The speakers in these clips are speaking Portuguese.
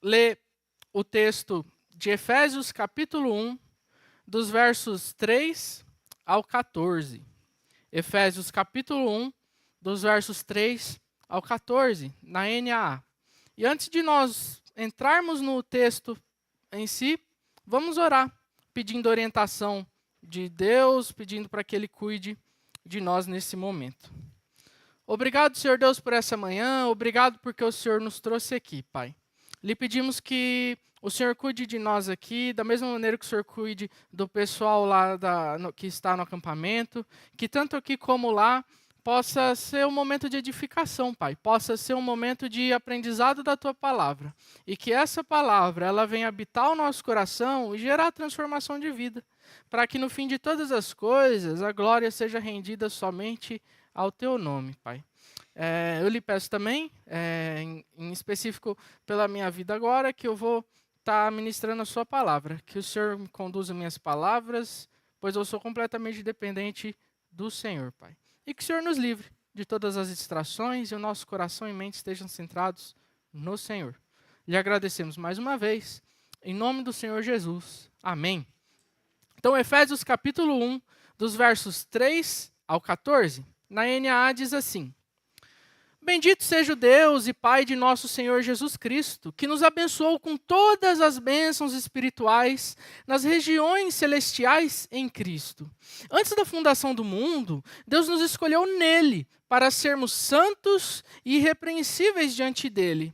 ler o texto de Efésios capítulo 1, dos versos 3 ao 14. Efésios capítulo 1, dos versos 3 ao 14, na NAA. E antes de nós entrarmos no texto em si, vamos orar, pedindo orientação de Deus, pedindo para que Ele cuide de nós nesse momento. Obrigado, Senhor Deus, por essa manhã, obrigado porque o Senhor nos trouxe aqui, Pai. Lhe pedimos que o Senhor cuide de nós aqui, da mesma maneira que o Senhor cuide do pessoal lá que está no acampamento, que tanto aqui como lá possa ser um momento de edificação, Pai, possa ser um momento de aprendizado da Tua palavra, e que essa palavra ela venha habitar o nosso coração e gerar transformação de vida, para que no fim de todas as coisas a glória seja rendida somente ao Teu nome, Pai. Eu lhe peço também, em específico pela minha vida agora, que eu vou estar ministrando a sua palavra, que o Senhor me conduza minhas palavras, pois eu sou completamente dependente do Senhor, Pai. E que o Senhor nos livre de todas as distrações e o nosso coração e mente estejam centrados no Senhor. Lhe agradecemos mais uma vez, em nome do Senhor Jesus. Amém. Então, Efésios capítulo 1, dos versos 3 ao 14, na NAA diz assim: Bendito seja o Deus e Pai de nosso Senhor Jesus Cristo, que nos abençoou com todas as bênçãos espirituais nas regiões celestiais em Cristo. Antes da fundação do mundo, Deus nos escolheu nele para sermos santos e irrepreensíveis diante dele.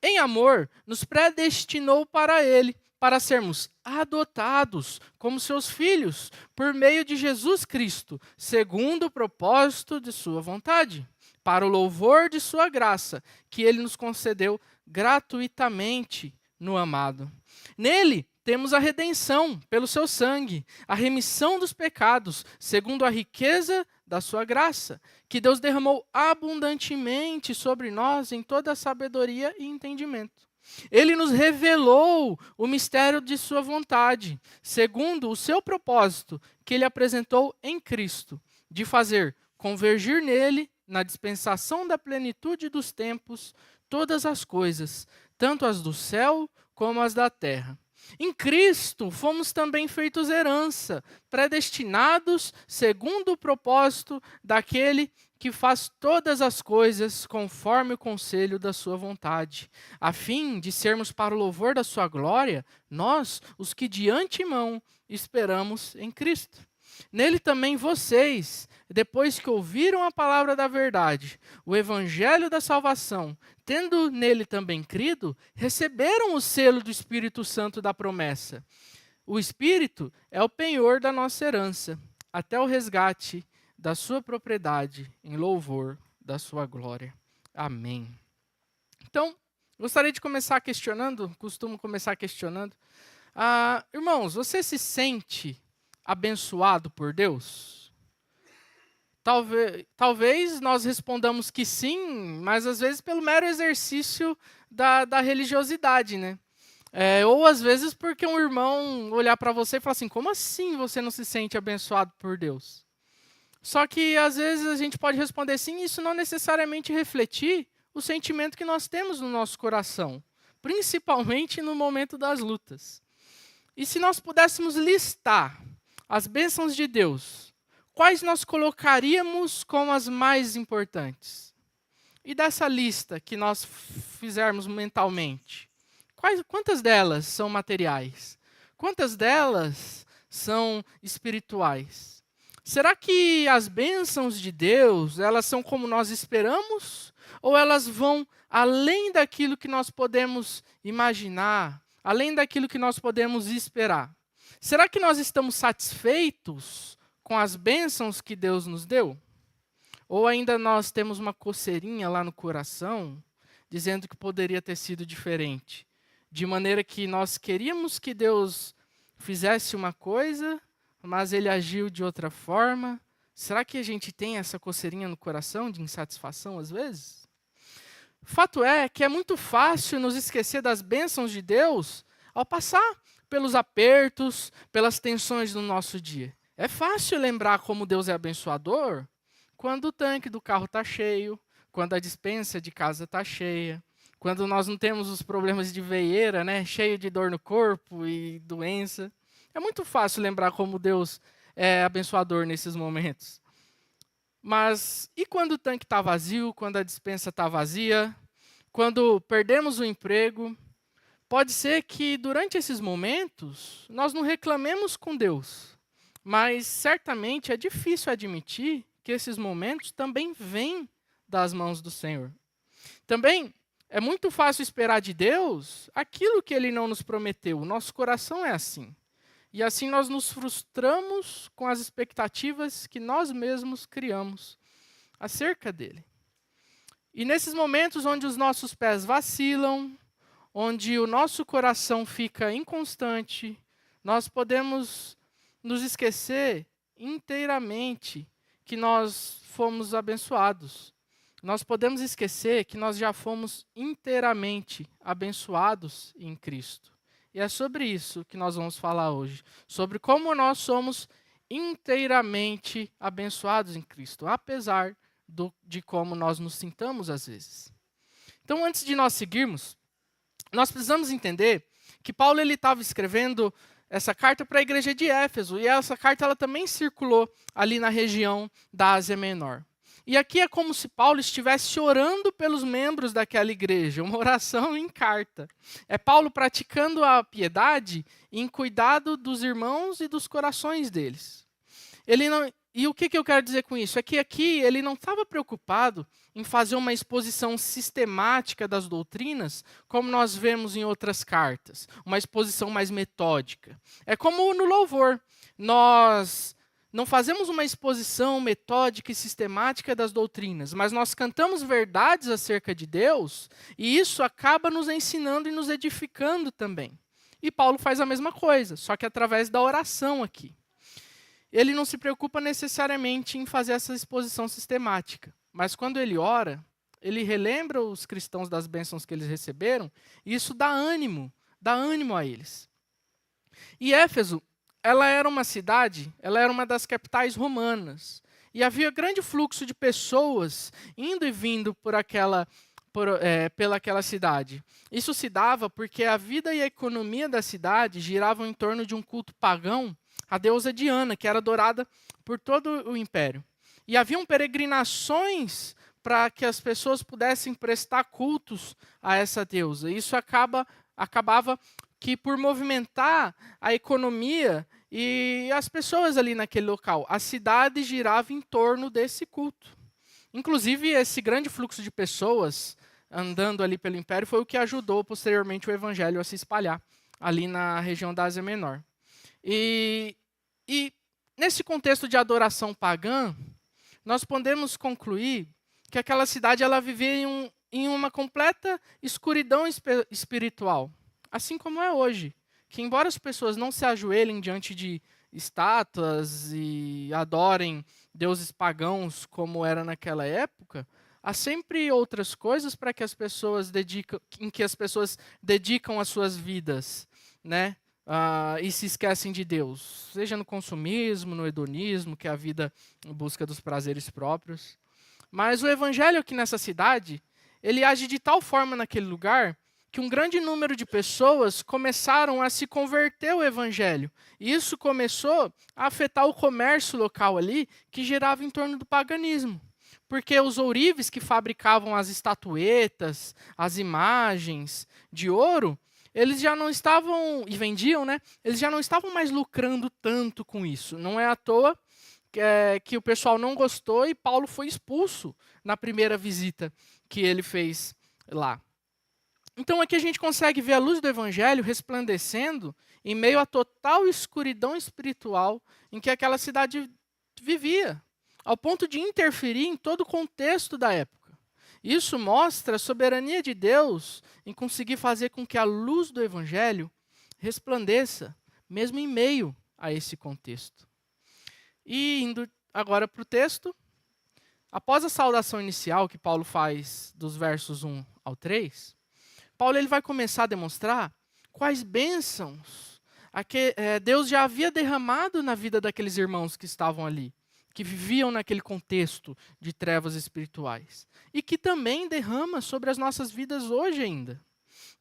Em amor, nos predestinou para ele, para sermos adotados como seus filhos, por meio de Jesus Cristo, segundo o propósito de sua vontade, para o louvor de sua graça, que ele nos concedeu gratuitamente no amado. Nele temos a redenção pelo seu sangue, a remissão dos pecados, segundo a riqueza da sua graça, que Deus derramou abundantemente sobre nós em toda sabedoria e entendimento. Ele nos revelou o mistério de sua vontade, segundo o seu propósito, que ele apresentou em Cristo, de fazer convergir nele, na dispensação da plenitude dos tempos, todas as coisas, tanto as do céu como as da terra. Em Cristo fomos também feitos herança, predestinados segundo o propósito daquele que faz todas as coisas conforme o conselho da sua vontade, a fim de sermos para o louvor da sua glória, nós, os que de antemão esperamos em Cristo. Nele também vocês, depois que ouviram a palavra da verdade, o evangelho da salvação, tendo nele também crido, receberam o selo do Espírito Santo da promessa. O Espírito é o penhor da nossa herança, até o resgate da sua propriedade, em louvor da sua glória. Amém. Então, gostaria de começar questionando, costumo começar questionando. Irmãos, você se abençoado por Deus? Talvez nós respondamos que sim, mas às vezes pelo mero exercício da religiosidade, né? Ou às vezes porque um irmão olhar para você e falar assim, como assim você não se sente abençoado por Deus? Só que às vezes a gente pode responder sim, isso não necessariamente refletir o sentimento que nós temos no nosso coração, principalmente no momento das lutas. E se nós pudéssemos listar as bênçãos de Deus, quais nós colocaríamos como as mais importantes? E dessa lista que nós fizermos mentalmente, quantas delas são materiais? Quantas delas são espirituais? Será que as bênçãos de Deus, elas são como nós esperamos? Ou elas vão além daquilo que nós podemos imaginar, além daquilo que nós podemos esperar? Será que nós estamos satisfeitos com as bênçãos que Deus nos deu? Ou ainda nós temos uma coceirinha lá no coração, dizendo que poderia ter sido diferente? De maneira que nós queríamos que Deus fizesse uma coisa, mas Ele agiu de outra forma. Será que a gente tem essa coceirinha no coração de insatisfação às vezes? Fato é que é muito fácil nos esquecer das bênçãos de Deus ao passar pelos apertos, pelas tensões do nosso dia. É fácil lembrar como Deus é abençoador quando o tanque do carro está cheio, quando a despensa de casa está cheia, quando nós não temos os problemas de veieira, né, cheio de dor no corpo e doença. É muito fácil lembrar como Deus é abençoador nesses momentos. Mas e quando o tanque está vazio, quando a despensa está vazia, quando perdemos o emprego? Pode ser que durante esses momentos nós não reclamemos com Deus, mas certamente é difícil admitir que esses momentos também vêm das mãos do Senhor. Também é muito fácil esperar de Deus aquilo que Ele não nos prometeu. O nosso coração é assim. E assim nós nos frustramos com as expectativas que nós mesmos criamos acerca dele. E nesses momentos onde os nossos pés vacilam, onde o nosso coração fica inconstante, nós podemos nos esquecer inteiramente que nós fomos abençoados. Nós podemos esquecer que nós já fomos inteiramente abençoados em Cristo. E é sobre isso que nós vamos falar hoje, sobre como nós somos inteiramente abençoados em Cristo, apesar de como nós nos sintamos às vezes. Então, antes de nós seguirmos, nós precisamos entender que Paulo estava escrevendo essa carta para a igreja de Éfeso, e essa carta ela também circulou ali na região da Ásia Menor. E aqui é como se Paulo estivesse orando pelos membros daquela igreja, uma oração em carta. É Paulo praticando a piedade em cuidado dos irmãos e dos corações deles. E o que eu quero dizer com isso? É que aqui ele não estava preocupado em fazer uma exposição sistemática das doutrinas, como nós vemos em outras cartas, uma exposição mais metódica. É como no louvor. Nós não fazemos uma exposição metódica e sistemática das doutrinas, mas nós cantamos verdades acerca de Deus, e isso acaba nos ensinando e nos edificando também. E Paulo faz a mesma coisa, só que através da oração aqui. Ele não se preocupa necessariamente em fazer essa exposição sistemática, mas quando ele ora, ele relembra os cristãos das bênçãos que eles receberam, e isso dá ânimo a eles. E Éfeso, ela era uma cidade, ela era uma das capitais romanas, e havia grande fluxo de pessoas indo e vindo pelaquela cidade. Isso se dava porque a vida e a economia da cidade giravam em torno de um culto pagão, a deusa Diana, que era adorada por todo o império. E haviam peregrinações para que as pessoas pudessem prestar cultos a essa deusa. Isso acabava que por movimentar a economia e as pessoas ali naquele local, a cidade girava em torno desse culto. Inclusive, esse grande fluxo de pessoas andando ali pelo império foi o que ajudou posteriormente o evangelho a se espalhar ali na região da Ásia Menor. E nesse contexto de adoração pagã, nós podemos concluir que aquela cidade ela vivia em uma completa escuridão espiritual, assim como é hoje. Que embora as pessoas não se ajoelhem diante de estátuas e adorem deuses pagãos como era naquela época, há sempre outras coisas para que as pessoas dedicam as suas vidas, né? E se esquecem de Deus, seja no consumismo, no hedonismo, que é a vida em busca dos prazeres próprios. Mas o evangelho aqui nessa cidade, ele age de tal forma naquele lugar que um grande número de pessoas começaram a se converter ao evangelho. E isso começou a afetar o comércio local ali, que girava em torno do paganismo. Porque os ourives que fabricavam as estatuetas, as imagens de ouro, eles já não estavam, e vendiam, né? Eles já não estavam mais lucrando tanto com isso. Não é à toa que o pessoal não gostou e Paulo foi expulso na primeira visita que ele fez lá. Então aqui a gente consegue ver a luz do evangelho resplandecendo em meio à total escuridão espiritual em que aquela cidade vivia, ao ponto de interferir em todo o contexto da época. Isso mostra a soberania de Deus em conseguir fazer com que a luz do evangelho resplandeça, mesmo em meio a esse contexto. E indo agora para o texto, após a saudação inicial que Paulo faz dos versos 1 ao 3, Paulo ele vai começar a demonstrar quais bênçãos Deus já havia derramado na vida daqueles irmãos que estavam ali. que viviam naquele contexto de trevas espirituais. E que também derrama sobre as nossas vidas hoje ainda.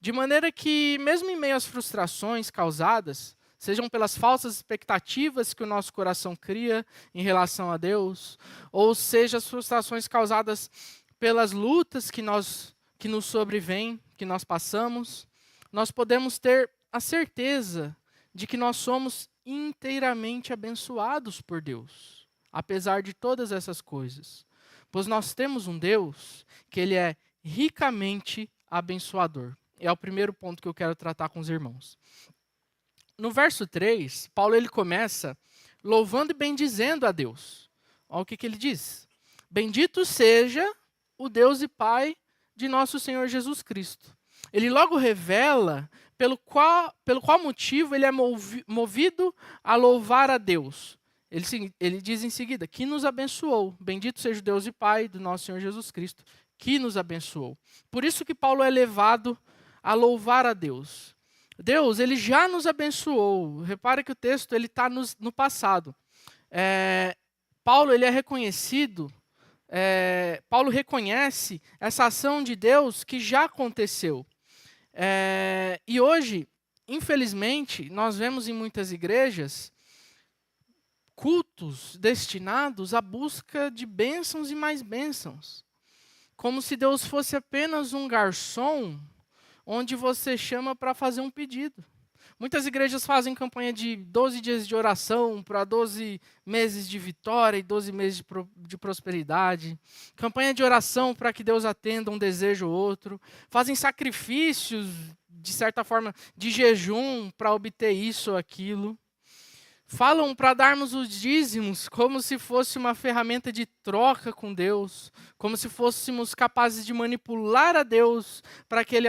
De maneira que, mesmo em meio às frustrações causadas, sejam pelas falsas expectativas que o nosso coração cria em relação a Deus, ou seja as frustrações causadas pelas lutas que nos sobrevêm, que nós passamos, nós podemos ter a certeza de que nós somos inteiramente abençoados por Deus, apesar de todas essas coisas. Pois nós temos um Deus que ele é ricamente abençoador. É o primeiro ponto que eu quero tratar com os irmãos. No verso 3, Paulo ele começa louvando e bendizendo a Deus. Olha o que ele diz. Bendito seja o Deus e Pai de nosso Senhor Jesus Cristo. Ele logo revela pelo qual motivo ele é movido a louvar a Deus. Ele diz em seguida, que nos abençoou. Bendito seja o Deus e Pai do nosso Senhor Jesus Cristo, que nos abençoou. Por isso que Paulo é levado a louvar a Deus. Deus, ele já nos abençoou. Repara que o texto está no passado. Paulo ele é reconhecido, Paulo reconhece essa ação de Deus que já aconteceu. E hoje, infelizmente, nós vemos em muitas igrejas cultos destinados à busca de bênçãos e mais bênçãos. Como se Deus fosse apenas um garçom onde você chama para fazer um pedido. Muitas igrejas fazem campanha de 12 dias de oração para 12 meses de vitória e 12 meses de prosperidade. Campanha de oração para que Deus atenda um desejo ou outro. Fazem sacrifícios, de certa forma, de jejum para obter isso ou aquilo. Falam para darmos os dízimos como se fosse uma ferramenta de troca com Deus, como se fôssemos capazes de manipular a Deus para que Ele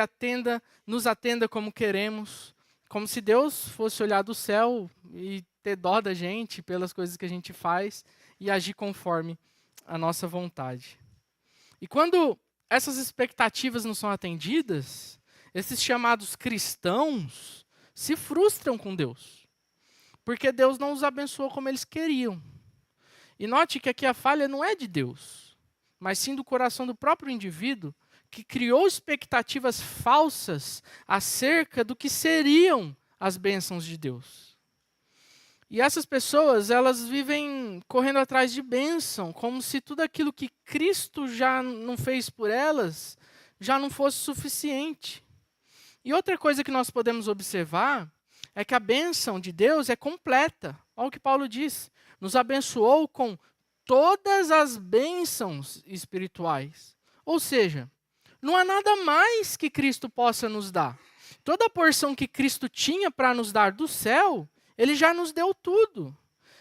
nos atenda como queremos, como se Deus fosse olhar do céu e ter dó da gente pelas coisas que a gente faz e agir conforme a nossa vontade. E quando essas expectativas não são atendidas, esses chamados cristãos se frustram com Deus. Porque Deus não os abençoou como eles queriam. E note que aqui a falha não é de Deus, mas sim do coração do próprio indivíduo, que criou expectativas falsas acerca do que seriam as bênçãos de Deus. E essas pessoas, elas vivem correndo atrás de bênção, como se tudo aquilo que Cristo já não fez por elas, já não fosse suficiente. E outra coisa que nós podemos observar é que a bênção de Deus é completa. Olha o que Paulo diz. Nos abençoou com todas as bênçãos espirituais. Ou seja, não há nada mais que Cristo possa nos dar. Toda a porção que Cristo tinha para nos dar do céu, Ele já nos deu tudo.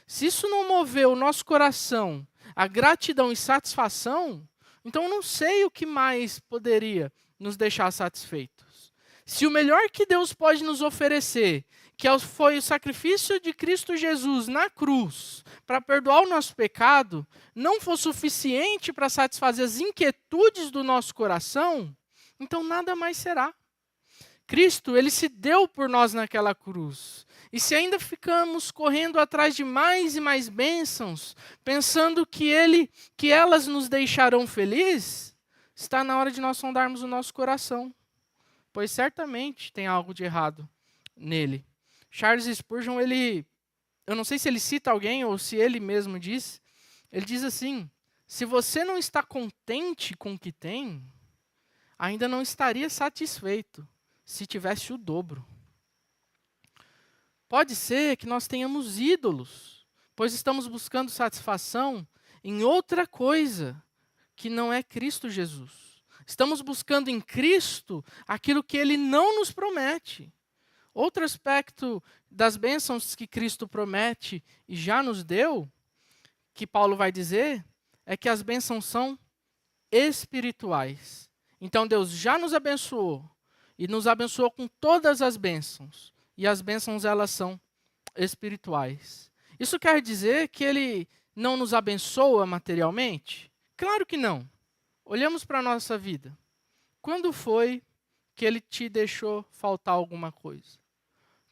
Se isso não moveu o nosso coração a gratidão e satisfação, então eu não sei o que mais poderia nos deixar satisfeitos. Se o melhor que Deus pode nos oferecer, que foi o sacrifício de Cristo Jesus na cruz, para perdoar o nosso pecado, não for suficiente para satisfazer as inquietudes do nosso coração, então nada mais será. Cristo, ele se deu por nós naquela cruz. E se ainda ficamos correndo atrás de mais e mais bênçãos, pensando que elas nos deixarão felizes, está na hora de nós sondarmos o nosso coração. Pois certamente tem algo de errado nele. Charles Spurgeon, eu não sei se ele cita alguém ou se ele mesmo diz, ele diz assim, se você não está contente com o que tem, ainda não estaria satisfeito se tivesse o dobro. Pode ser que nós tenhamos ídolos, pois estamos buscando satisfação em outra coisa que não é Cristo Jesus. Estamos buscando em Cristo aquilo que Ele não nos promete. Outro aspecto das bênçãos que Cristo promete e já nos deu, que Paulo vai dizer, é que as bênçãos são espirituais. Então Deus já nos abençoou e nos abençoou com todas as bênçãos. E as bênçãos, elas são espirituais. Isso quer dizer que Ele não nos abençoa materialmente? Claro que não. Olhamos para a nossa vida. Quando foi que Ele te deixou faltar alguma coisa?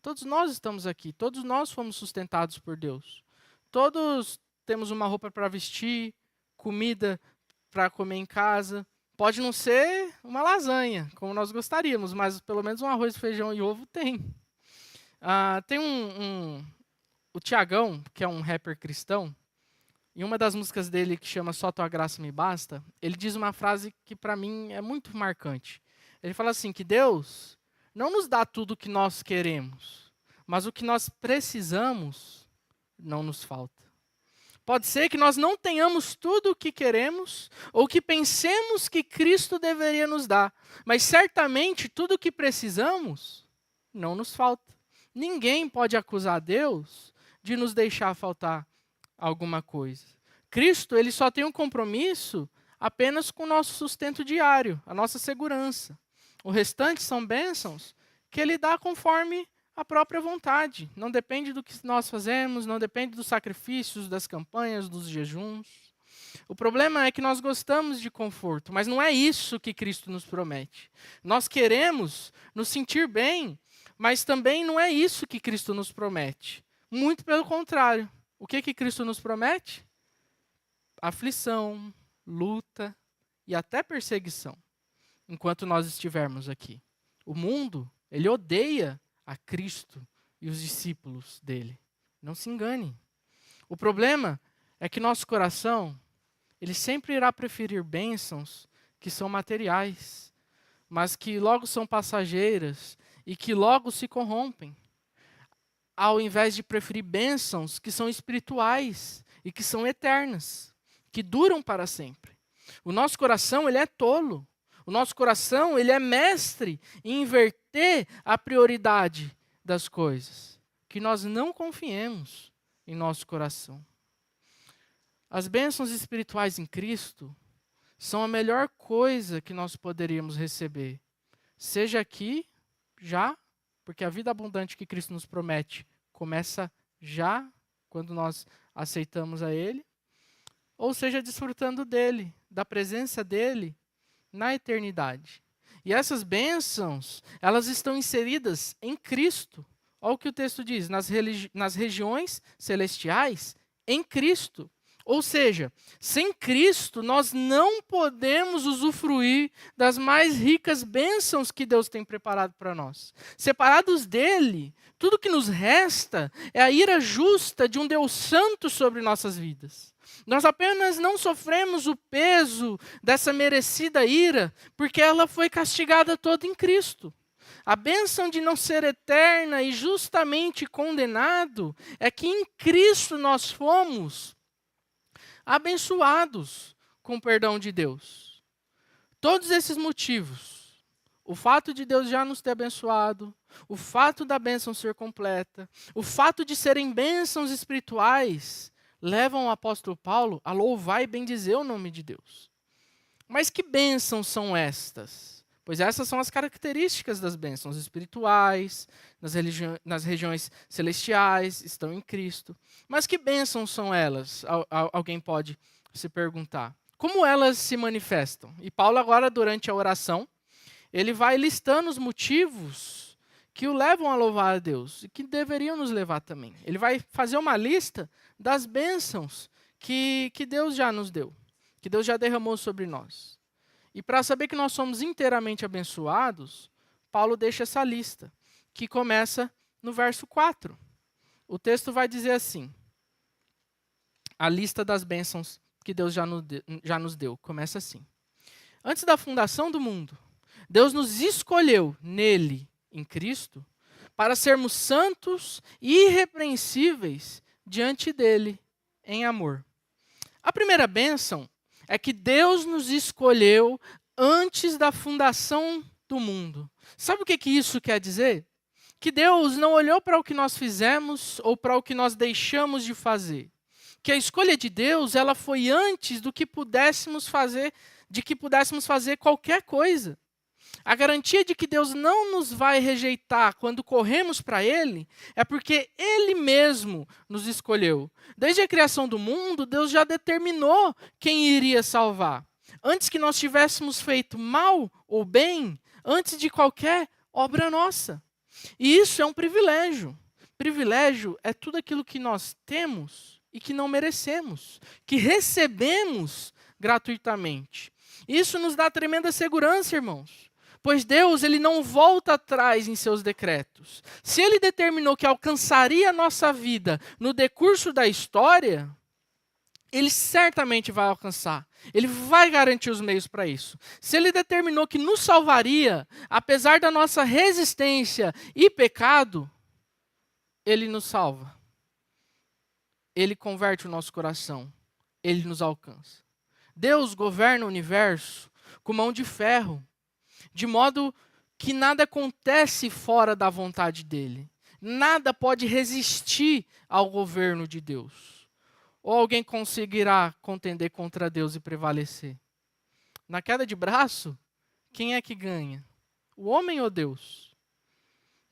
Todos nós estamos aqui. Todos nós fomos sustentados por Deus. Todos temos uma roupa para vestir, comida para comer em casa. Pode não ser uma lasanha, como nós gostaríamos, mas pelo menos um arroz, feijão e ovo tem. Tem o Tiagão, que é um rapper cristão, e uma das músicas dele, que chama Só Tua Graça Me Basta, ele diz uma frase que para mim é muito marcante. Ele fala assim, que Deus não nos dá tudo o que nós queremos, mas o que nós precisamos não nos falta. Pode ser que nós não tenhamos tudo o que queremos, ou que pensemos que Cristo deveria nos dar, mas certamente tudo o que precisamos não nos falta. Ninguém pode acusar Deus de nos deixar faltar alguma coisa. Cristo, ele só tem um compromisso apenas com o nosso sustento diário, a nossa segurança. O restante são bênçãos que ele dá conforme a própria vontade. Não depende do que nós fazemos, não depende dos sacrifícios, das campanhas, dos jejuns. O problema é que nós gostamos de conforto, mas não é isso que Cristo nos promete. Nós queremos nos sentir bem, mas também não é isso que Cristo nos promete. Muito pelo contrário. O que Cristo nos promete? Aflição, luta e até perseguição, enquanto nós estivermos aqui. O mundo, ele odeia a Cristo e os discípulos dele. Não se engane. O problema é que nosso coração, ele sempre irá preferir bênçãos que são materiais, mas que logo são passageiras e que logo se corrompem, ao invés de preferir bênçãos que são espirituais e que são eternas, que duram para sempre. O nosso coração, ele é tolo. O nosso coração, ele é mestre em inverter a prioridade das coisas. Que nós não confiemos em nosso coração. As bênçãos espirituais em Cristo são a melhor coisa que nós poderíamos receber. Seja aqui, já, porque a vida abundante que Cristo nos promete começa já, quando nós aceitamos a Ele, ou seja, desfrutando dEle, da presença dEle na eternidade. E essas bênçãos, elas estão inseridas em Cristo. Olha o que o texto diz, nas regiões celestiais, em Cristo. Ou seja, sem Cristo, nós não podemos usufruir das mais ricas bênçãos que Deus tem preparado para nós. Separados dele, tudo que nos resta é a ira justa de um Deus santo sobre nossas vidas. Nós apenas não sofremos o peso dessa merecida ira, porque ela foi castigada toda em Cristo. A bênção de não ser eterna e justamente condenado é que em Cristo nós fomos abençoados com o perdão de Deus. Todos esses motivos, o fato de Deus já nos ter abençoado, o fato da bênção ser completa, o fato de serem bênçãos espirituais, levam o apóstolo Paulo a louvar e bendizer o nome de Deus. Mas que bênçãos são estas? Pois essas são as características das bênçãos espirituais, nas regiões celestiais, estão em Cristo. Mas que bênçãos são elas? Alguém pode se perguntar. Como elas se manifestam? E Paulo agora, durante a oração, ele vai listando os motivos que o levam a louvar a Deus e que deveriam nos levar também. Ele vai fazer uma lista das bênçãos que Deus já nos deu, que Deus já derramou sobre nós. E para saber que nós somos inteiramente abençoados, Paulo deixa essa lista, que começa no verso 4. O texto vai dizer assim, a lista das bênçãos que Deus já nos deu, começa assim. Antes da fundação do mundo, Deus nos escolheu nele, em Cristo, para sermos santos e irrepreensíveis diante dele, em amor. A primeira bênção é que Deus nos escolheu antes da fundação do mundo. Sabe o que isso quer dizer? Que Deus não olhou para o que nós fizemos ou para o que nós deixamos de fazer. Que a escolha de Deus, ela foi antes do que pudéssemos fazer, de que pudéssemos fazer qualquer coisa. A garantia de que Deus não nos vai rejeitar quando corremos para Ele é porque Ele mesmo nos escolheu. Desde a criação do mundo, Deus já determinou quem iria salvar. Antes que nós tivéssemos feito mal ou bem, antes de qualquer obra nossa. E isso é um privilégio. Privilégio é tudo aquilo que nós temos e que não merecemos, que recebemos gratuitamente. Isso nos dá tremenda segurança, irmãos. Pois Deus, ele não volta atrás em seus decretos. Se ele determinou que alcançaria a nossa vida no decurso da história, ele certamente vai alcançar. Ele vai garantir os meios para isso. Se ele determinou que nos salvaria, apesar da nossa resistência e pecado, ele nos salva. Ele converte o nosso coração. Ele nos alcança. Deus governa o universo com mão de ferro, de modo que nada acontece fora da vontade dele. Nada pode resistir ao governo de Deus. Ou alguém conseguirá contender contra Deus e prevalecer? Na queda de braço, quem é que ganha? O homem ou Deus?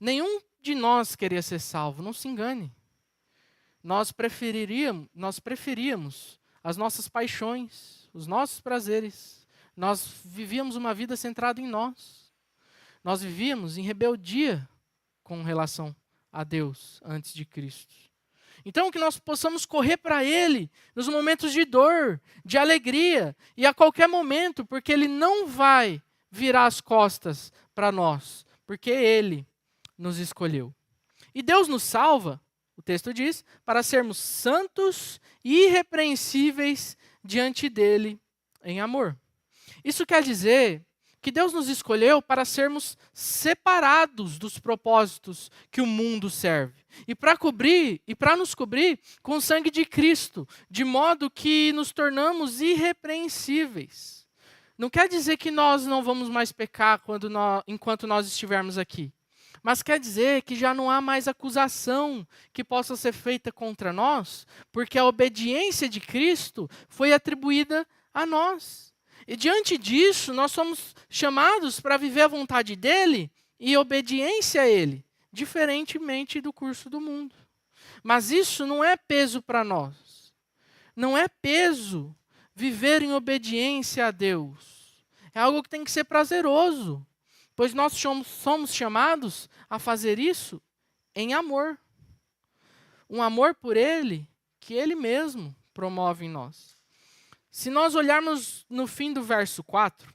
Nenhum de nós queria ser salvo, não se engane. Nós preferíamos as nossas paixões, os nossos prazeres. Nós vivíamos uma vida centrada em nós. Nós vivíamos em rebeldia com relação a Deus antes de Cristo. Então, que nós possamos correr para Ele nos momentos de dor, de alegria e a qualquer momento, porque Ele não vai virar as costas para nós, porque Ele nos escolheu. E Deus nos salva, o texto diz, para sermos santos e irrepreensíveis diante dEle em amor. Isso quer dizer que Deus nos escolheu para sermos separados dos propósitos que o mundo serve. E para nos cobrir com o sangue de Cristo, de modo que nos tornamos irrepreensíveis. Não quer dizer que nós não vamos mais pecar enquanto nós estivermos aqui. Mas quer dizer que já não há mais acusação que possa ser feita contra nós, porque a obediência de Cristo foi atribuída a nós. E diante disso, nós somos chamados para viver a vontade dele e obediência a ele, diferentemente do curso do mundo. Mas isso não é peso para nós. Não é peso viver em obediência a Deus. É algo que tem que ser prazeroso, pois nós somos chamados a fazer isso em amor. Um amor por ele que ele mesmo promove em nós. Se nós olharmos no fim do verso 4,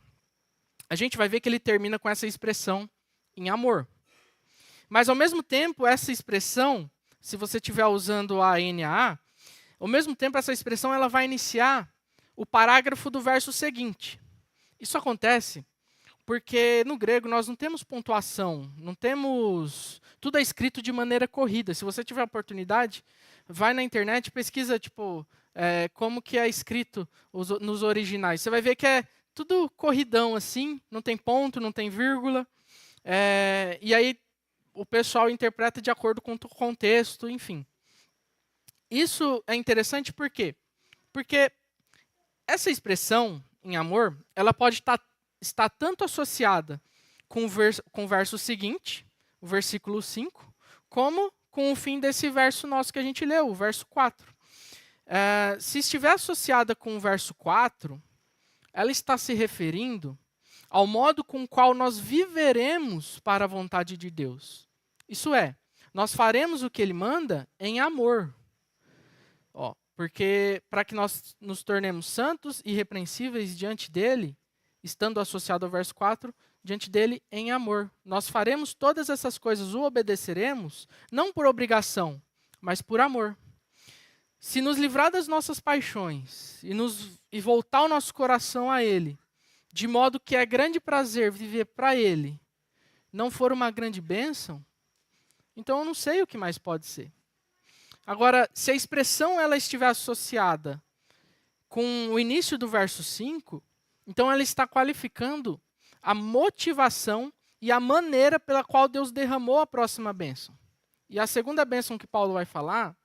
a gente vai ver que ele termina com essa expressão em amor. Mas, ao mesmo tempo, essa expressão, se você estiver usando a NAA, ao mesmo tempo, essa expressão ela vai iniciar o parágrafo do verso seguinte. Isso acontece porque, no grego, nós não temos pontuação, não temos... Tudo é escrito de maneira corrida. Se você tiver oportunidade, vai na internet e pesquisa, como que é escrito nos originais. Você vai ver que é tudo corridão assim, não tem ponto, não tem vírgula. E aí o pessoal interpreta de acordo com o contexto, enfim. Isso é interessante por quê? Porque essa expressão em amor, ela pode estar tanto associada com o verso seguinte, o versículo 5, como com o fim desse verso nosso que a gente leu, o verso 4. Se estiver associada com o verso 4, ela está se referindo ao modo com o qual nós viveremos para a vontade de Deus. Isso é, nós faremos o que Ele manda em amor. Porque para que nós nos tornemos santos e irrepreensíveis diante dEle, estando associado ao verso 4, diante dEle em amor. Nós faremos todas essas coisas, o obedeceremos, não por obrigação, mas por amor. Se nos livrar das nossas paixões e voltar o nosso coração a Ele, de modo que é grande prazer viver para Ele, não for uma grande bênção, então eu não sei o que mais pode ser. Agora, se a expressão ela estiver associada com o início do verso 5, então ela está qualificando a motivação e a maneira pela qual Deus derramou a próxima bênção. E a segunda bênção que Paulo vai falar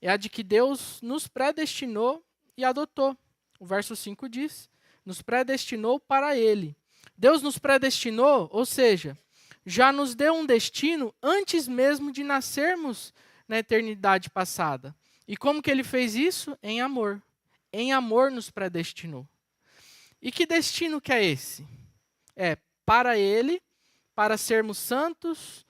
é a de que Deus nos predestinou e adotou. O verso 5 diz, nos predestinou para Ele. Deus nos predestinou, ou seja, já nos deu um destino antes mesmo de nascermos na eternidade passada. E como que Ele fez isso? Em amor. Em amor nos predestinou. E que destino que é esse? É para Ele, para sermos santos,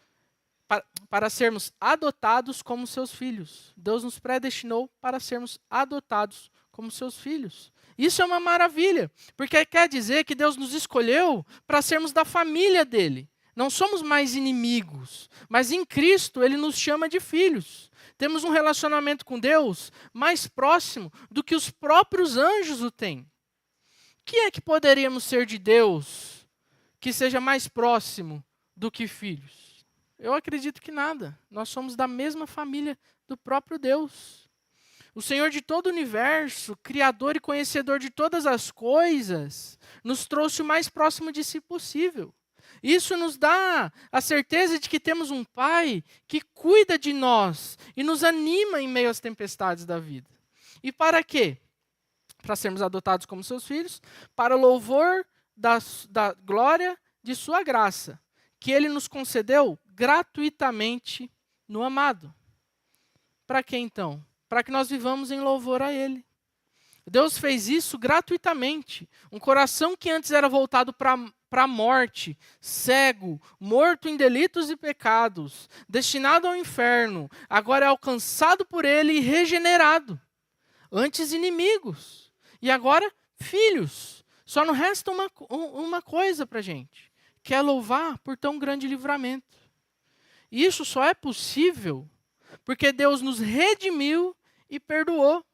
para sermos adotados como seus filhos. Deus nos predestinou para sermos adotados como seus filhos. Isso é uma maravilha, porque quer dizer que Deus nos escolheu para sermos da família dele. Não somos mais inimigos, mas em Cristo ele nos chama de filhos. Temos um relacionamento com Deus mais próximo do que os próprios anjos o têm. Que é que poderíamos ser de Deus que seja mais próximo do que filhos? Eu acredito que nada. Nós somos da mesma família do próprio Deus. O Senhor de todo o universo, Criador e conhecedor de todas as coisas, nos trouxe o mais próximo de si possível. Isso nos dá a certeza de que temos um Pai que cuida de nós e nos anima em meio às tempestades da vida. E para quê? Para sermos adotados como seus filhos, para o louvor da glória de sua graça, que ele nos concedeu gratuitamente no amado. Para quê então? Para que nós vivamos em louvor a ele. Deus fez isso gratuitamente. Um coração que antes era voltado para a morte, cego, morto em delitos e pecados, destinado ao inferno, agora é alcançado por ele e regenerado. Antes inimigos. E agora, filhos. Só não resta uma coisa para a gente, que é louvar por tão grande livramento. E isso só é possível porque Deus nos redimiu e perdoou.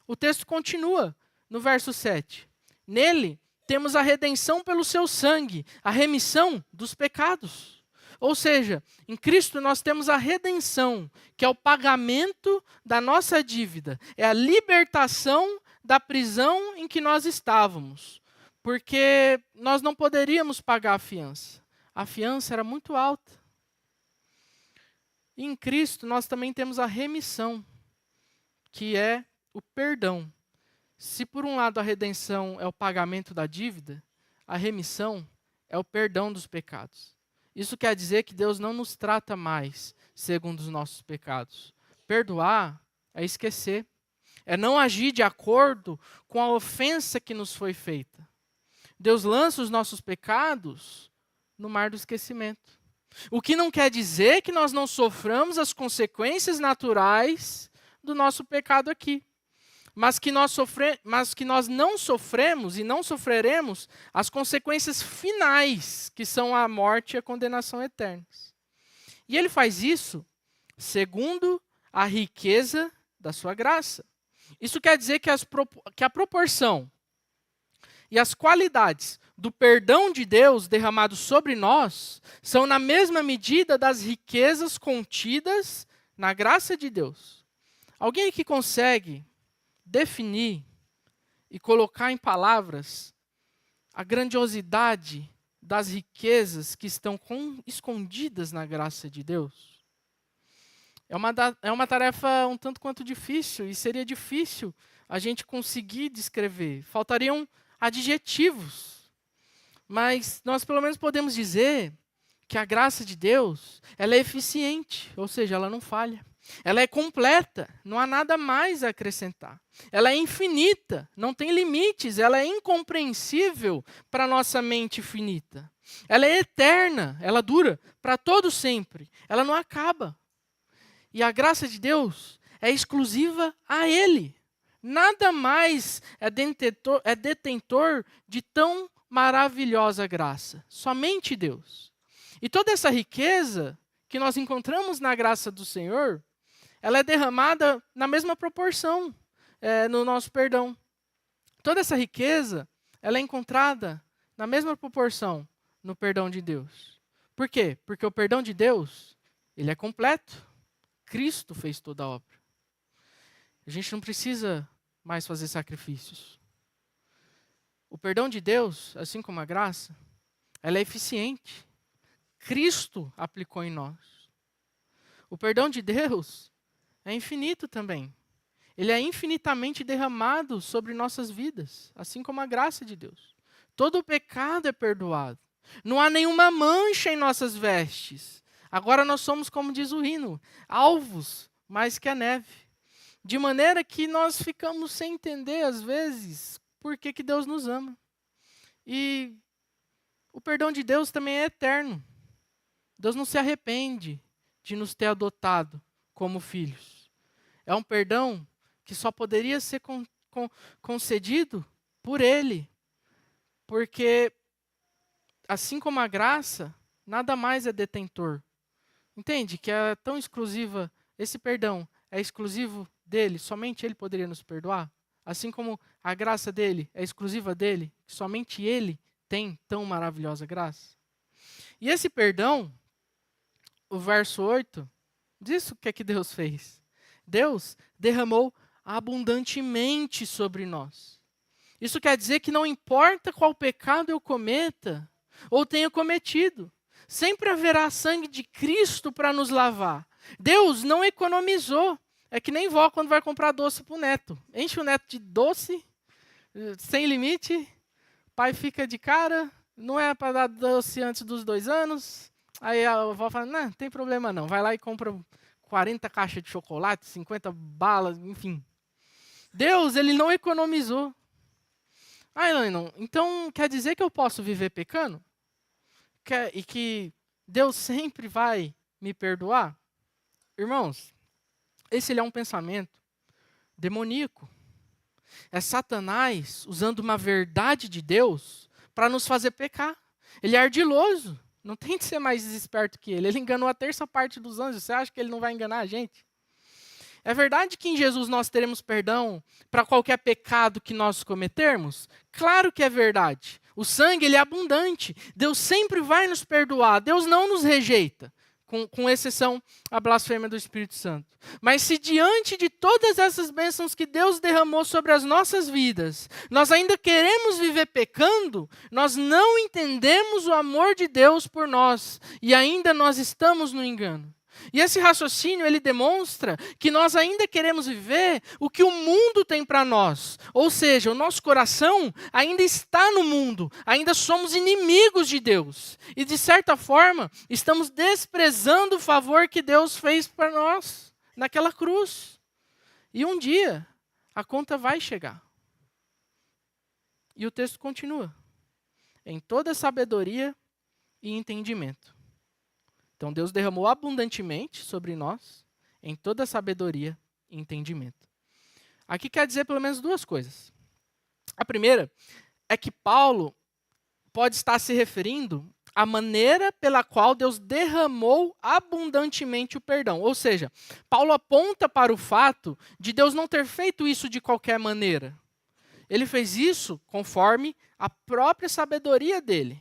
O texto continua no verso 7. Nele temos a redenção pelo seu sangue, a remissão dos pecados. Ou seja, em Cristo nós temos a redenção, que é o pagamento da nossa dívida, é a libertação da prisão em que nós estávamos, porque nós não poderíamos pagar a fiança. A fiança era muito alta. E em Cristo nós também temos a remissão, que é o perdão. Se por um lado a redenção é o pagamento da dívida, a remissão é o perdão dos pecados. Isso quer dizer que Deus não nos trata mais segundo os nossos pecados. Perdoar é esquecer. É não agir de acordo com a ofensa que nos foi feita. Deus lança os nossos pecados no mar do esquecimento. O que não quer dizer que nós não soframos as consequências naturais do nosso pecado aqui. Mas que nós não sofremos e não sofreremos as consequências finais, que são a morte e a condenação eternas. E ele faz isso segundo a riqueza da sua graça. Isso quer dizer que a proporção e as qualidades do perdão de Deus derramado sobre nós são na mesma medida das riquezas contidas na graça de Deus. Alguém aqui consegue definir e colocar em palavras a grandiosidade das riquezas que estão escondidas na graça de Deus? É uma tarefa um tanto quanto difícil, e seria difícil a gente conseguir descrever. Faltariam adjetivos. Mas nós pelo menos podemos dizer que a graça de Deus, ela é eficiente, ou seja, ela não falha. Ela é completa, não há nada mais a acrescentar. Ela é infinita, não tem limites, ela é incompreensível para a nossa mente finita. Ela é eterna, ela dura para todo sempre, ela não acaba. E a graça de Deus é exclusiva a Ele. Nada mais é detentor de tão maravilhosa graça. Somente Deus. E toda essa riqueza que nós encontramos na graça do Senhor, ela é derramada na mesma proporção no nosso perdão. Toda essa riqueza, ela é encontrada na mesma proporção no perdão de Deus. Por quê? Porque o perdão de Deus, ele é completo. Cristo fez toda a obra. A gente não precisa mais fazer sacrifícios. O perdão de Deus, assim como a graça, ela é eficiente. Cristo aplicou em nós. O perdão de Deus é infinito também. Ele é infinitamente derramado sobre nossas vidas, assim como a graça de Deus. Todo o pecado é perdoado. Não há nenhuma mancha em nossas vestes. Agora nós somos, como diz o hino, alvos mais que a neve. De maneira que nós ficamos sem entender, às vezes, por que Deus nos ama. E o perdão de Deus também é eterno. Deus não se arrepende de nos ter adotado como filhos. É um perdão que só poderia ser concedido por Ele. Porque, assim como a graça, nada mais é detentor. Entende? Que é tão exclusiva, esse perdão é exclusivo dele, somente Ele poderia nos perdoar. Assim como a graça dele é exclusiva dele, que somente Ele tem tão maravilhosa graça. E esse perdão, o verso 8, diz o que é que Deus fez. Deus derramou abundantemente sobre nós. Isso quer dizer que não importa qual pecado eu cometa ou tenha cometido, sempre haverá sangue de Cristo para nos lavar. Deus não economizou. É que nem vó quando vai comprar doce para o neto. Enche o neto de doce, sem limite, pai fica de cara, não é para dar doce antes dos 2 anos. Aí a avó fala, não tem problema não, vai lá e compra 40 caixas de chocolate, 50 balas, enfim. Deus, ele não economizou. Não. Então quer dizer que eu posso viver pecando? E que Deus sempre vai me perdoar? Irmãos, esse é um pensamento demoníaco. É Satanás usando uma verdade de Deus para nos fazer pecar. Ele é ardiloso. Não tem de ser mais esperto que ele. Ele enganou a terça parte dos anjos. Você acha que ele não vai enganar a gente? É verdade que em Jesus nós teremos perdão para qualquer pecado que nós cometermos? Claro que é verdade. O sangue ele é abundante. Deus sempre vai nos perdoar. Deus não nos rejeita. Com exceção à blasfêmia do Espírito Santo. Mas se diante de todas essas bênçãos que Deus derramou sobre as nossas vidas, nós ainda queremos viver pecando, nós não entendemos o amor de Deus por nós e ainda nós estamos no engano. E esse raciocínio, ele demonstra que nós ainda queremos viver o que o mundo tem para nós. Ou seja, o nosso coração ainda está no mundo, ainda somos inimigos de Deus. E de certa forma, estamos desprezando o favor que Deus fez para nós naquela cruz. E um dia, a conta vai chegar. E o texto continua. Em toda sabedoria e entendimento. Então, Deus derramou abundantemente sobre nós, em toda sabedoria e entendimento. Aqui quer dizer pelo menos 2 coisas. A primeira é que Paulo pode estar se referindo à maneira pela qual Deus derramou abundantemente o perdão. Ou seja, Paulo aponta para o fato de Deus não ter feito isso de qualquer maneira. Ele fez isso conforme a própria sabedoria dele.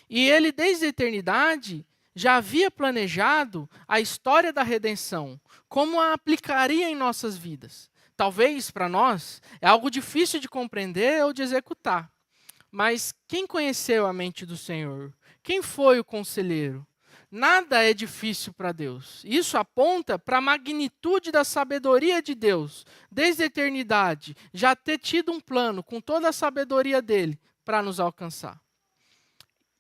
E ele, desde a eternidade, já havia planejado a história da redenção, como a aplicaria em nossas vidas. Talvez, para nós, é algo difícil de compreender ou de executar. Mas quem conheceu a mente do Senhor? Quem foi o conselheiro? Nada é difícil para Deus. Isso aponta para a magnitude da sabedoria de Deus, desde a eternidade, já ter tido um plano com toda a sabedoria dele para nos alcançar.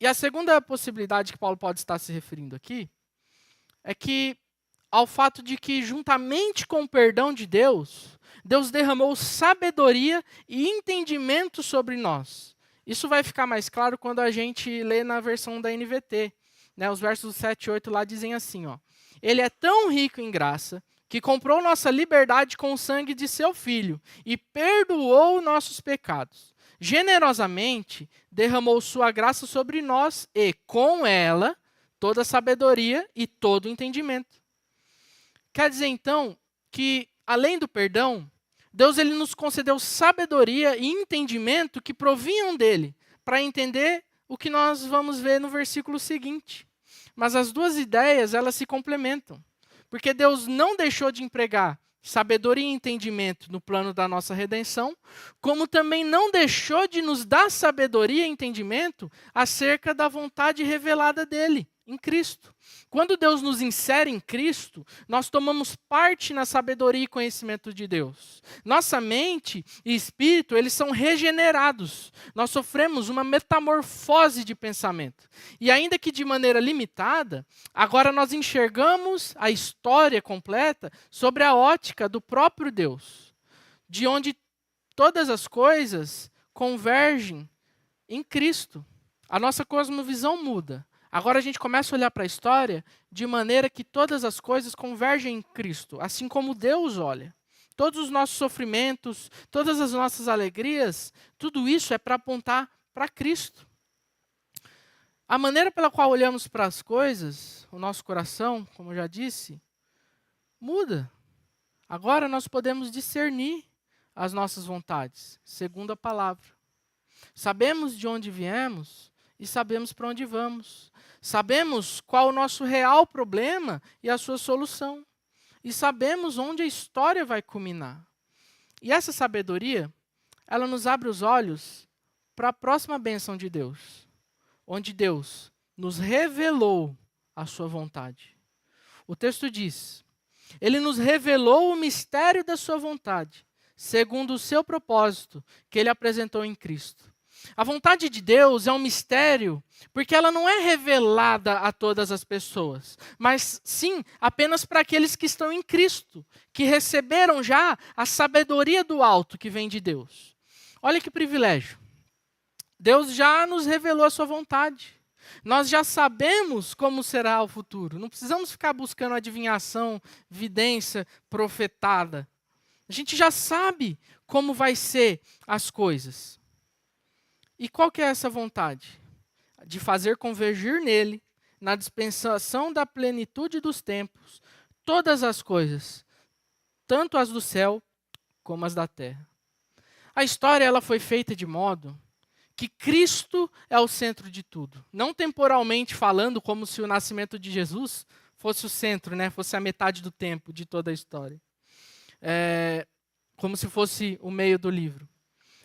E a segunda possibilidade que Paulo pode estar se referindo aqui é que ao fato de que, juntamente com o perdão de Deus, Deus derramou sabedoria e entendimento sobre nós. Isso vai ficar mais claro quando a gente lê na versão da NVT. Os versos 7 e 8 lá dizem assim, Ele é tão rico em graça que comprou nossa liberdade com o sangue de seu Filho e perdoou nossos pecados. Generosamente derramou sua graça sobre nós e, com ela, toda a sabedoria e todo o entendimento. Quer dizer, então, que, além do perdão, Deus ele nos concedeu sabedoria e entendimento que provinham dele, para entender o que nós vamos ver no versículo seguinte. Mas as 2 ideias, elas se complementam. Porque Deus não deixou de empregar sabedoria e entendimento no plano da nossa redenção, como também não deixou de nos dar sabedoria e entendimento acerca da vontade revelada dele, em Cristo. Quando Deus nos insere em Cristo, nós tomamos parte na sabedoria e conhecimento de Deus. Nossa mente e espírito, eles são regenerados. Nós sofremos uma metamorfose de pensamento. E ainda que de maneira limitada, agora nós enxergamos a história completa sobre a ótica do próprio Deus, de onde todas as coisas convergem em Cristo. A nossa cosmovisão muda. Agora a gente começa a olhar para a história de maneira que todas as coisas convergem em Cristo, assim como Deus olha. Todos os nossos sofrimentos, todas as nossas alegrias, tudo isso é para apontar para Cristo. A maneira pela qual olhamos para as coisas, o nosso coração, como eu já disse, muda. Agora nós podemos discernir as nossas vontades, segundo a palavra. Sabemos de onde viemos e sabemos para onde vamos. Sabemos qual o nosso real problema e a sua solução. E sabemos onde a história vai culminar. E essa sabedoria, ela nos abre os olhos para a próxima bênção de Deus, onde Deus nos revelou a sua vontade. O texto diz: Ele nos revelou o mistério da sua vontade, segundo o seu propósito, que Ele apresentou em Cristo. A vontade de Deus é um mistério, porque ela não é revelada a todas as pessoas, mas sim apenas para aqueles que estão em Cristo, que receberam já a sabedoria do alto que vem de Deus. Olha que privilégio. Deus já nos revelou a sua vontade. Nós já sabemos como será o futuro. Não precisamos ficar buscando adivinhação, vidência, profetada. A gente já sabe como vai ser as coisas. E qual que é essa vontade? De fazer convergir nele, na dispensação da plenitude dos tempos, todas as coisas, tanto as do céu como as da terra. A história ela foi feita de modo que Cristo é o centro de tudo. Não temporalmente falando, como se o nascimento de Jesus fosse o centro, né? Fosse a metade do tempo de toda a história. Como se fosse o meio do livro.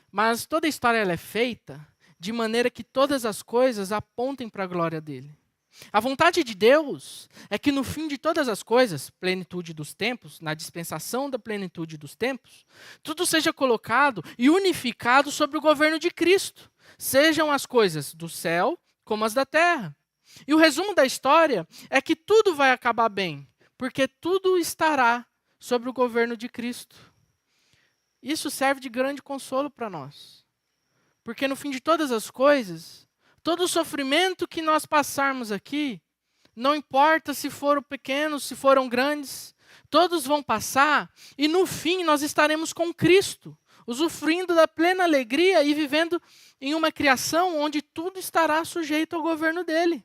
Mas toda a história ela é feita de maneira que todas as coisas apontem para a glória dele. A vontade de Deus é que no fim de todas as coisas, plenitude dos tempos, na dispensação da plenitude dos tempos, tudo seja colocado e unificado sobre o governo de Cristo. Sejam as coisas do céu como as da terra. E o resumo da história é que tudo vai acabar bem, porque tudo estará sobre o governo de Cristo. Isso serve de grande consolo para nós. Porque no fim de todas as coisas, todo o sofrimento que nós passarmos aqui, não importa se foram pequenos, se foram grandes, todos vão passar e no fim nós estaremos com Cristo, usufruindo da plena alegria e vivendo em uma criação onde tudo estará sujeito ao governo dele.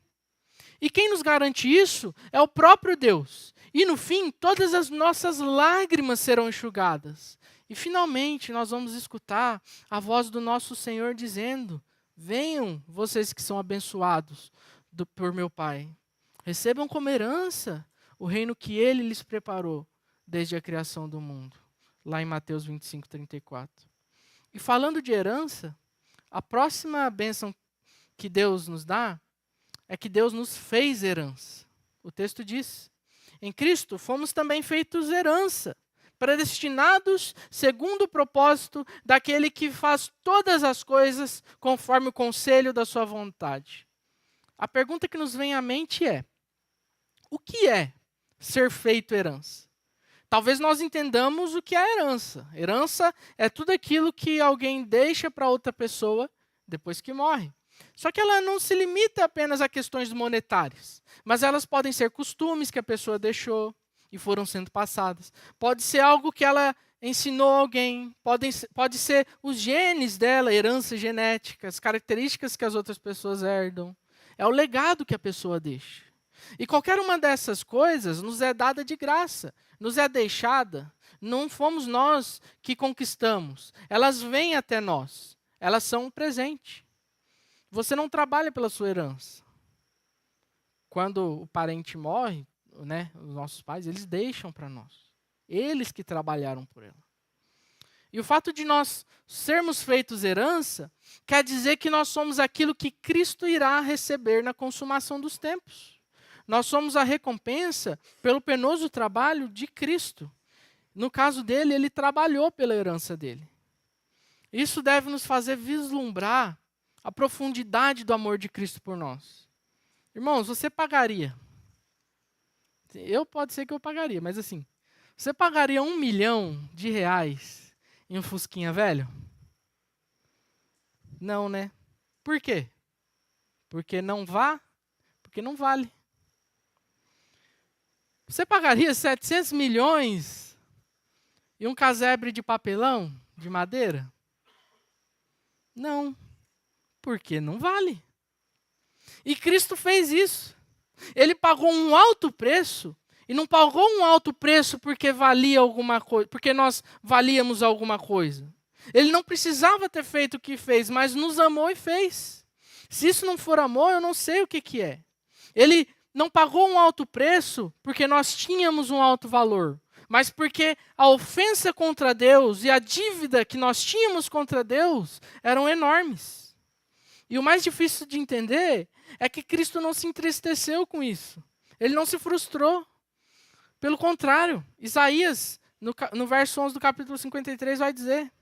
E quem nos garante isso é o próprio Deus. E no fim, todas as nossas lágrimas serão enxugadas. E finalmente nós vamos escutar a voz do nosso Senhor dizendo: venham vocês que são abençoados por meu Pai. Recebam como herança o reino que Ele lhes preparou desde a criação do mundo. Lá em Mateus 25, 34. E falando de herança, a próxima bênção que Deus nos dá é que Deus nos fez herança. O texto diz: em Cristo fomos também feitos herança, predestinados segundo o propósito daquele que faz todas as coisas conforme o conselho da sua vontade. A pergunta que nos vem à mente é: o que é ser feito herança? Talvez nós entendamos o que é herança. Herança é tudo aquilo que alguém deixa para outra pessoa depois que morre. Só que ela não se limita apenas a questões monetárias, mas elas podem ser costumes que a pessoa deixou e foram sendo passadas. Pode ser algo que ela ensinou a alguém, pode ser os genes dela, herança genética, as características que as outras pessoas herdam. É o legado que a pessoa deixa. E qualquer uma dessas coisas nos é dada de graça, nos é deixada. Não fomos nós que conquistamos. Elas vêm até nós. Elas são um presente. Você não trabalha pela sua herança. Quando o parente morre, né, os nossos pais, eles deixam para nós. Eles que trabalharam por ela. E o fato de nós sermos feitos herança quer dizer que nós somos aquilo que Cristo irá receber na consumação dos tempos. Nós somos a recompensa pelo penoso trabalho de Cristo. No caso dele, ele trabalhou pela herança dele. Isso deve nos fazer vislumbrar a profundidade do amor de Cristo por nós. Irmãos, você pagaria? Pode ser que eu pagaria, mas assim, você pagaria R$1 milhão em um Fusquinha velho? Não, né? Por quê? Porque porque não vale. Você pagaria 700 milhões e um casebre de papelão, de madeira? Não, porque não vale. E Cristo fez isso. Ele pagou um alto preço, e não pagou um alto preço porque valia alguma coisa, porque nós valíamos alguma coisa. Ele não precisava ter feito o que fez, mas nos amou e fez. Se isso não for amor, eu não sei o que é. Ele não pagou um alto preço porque nós tínhamos um alto valor, mas porque a ofensa contra Deus e a dívida que nós tínhamos contra Deus eram enormes. E o mais difícil de entender é que Cristo não se entristeceu com isso. Ele não se frustrou. Pelo contrário, Isaías, no verso 11 do capítulo 53, vai dizer: